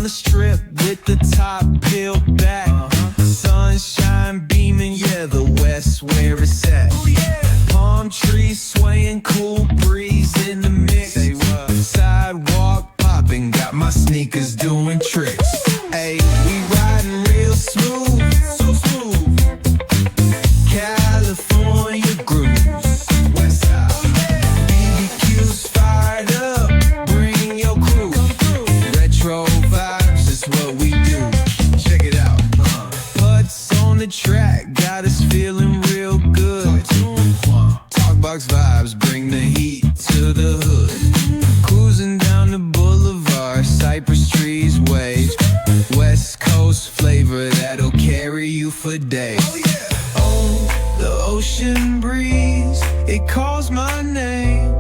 the strip with the top peeled back. Sunshine beaming, yeah, the West where it's at. Palm trees swaying, cool breeze in the mix. Sidewalk popping, got my sneakers doing tricks. Ayy, we riding real smooth, so smooth. California grooves, West Side. BBQ's fired up, bring your crew. Retro vibes is what we do. Check it out. Putts on the track, got us feeling real good. Talkbox vibes, bring the heat to the hood. Cruising down the boulevard, cypress trees wave. West Coast flavor that'll carry you for days. Oh, the ocean breeze, it calls my name.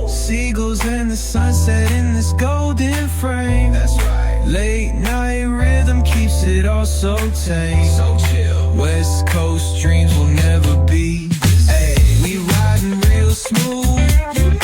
Seagulls and the sunset in this golden frame. That's right. Late night rhythm keeps it all so tame. So chill. West Coast dreams will never be. Hey, we riding real smooth.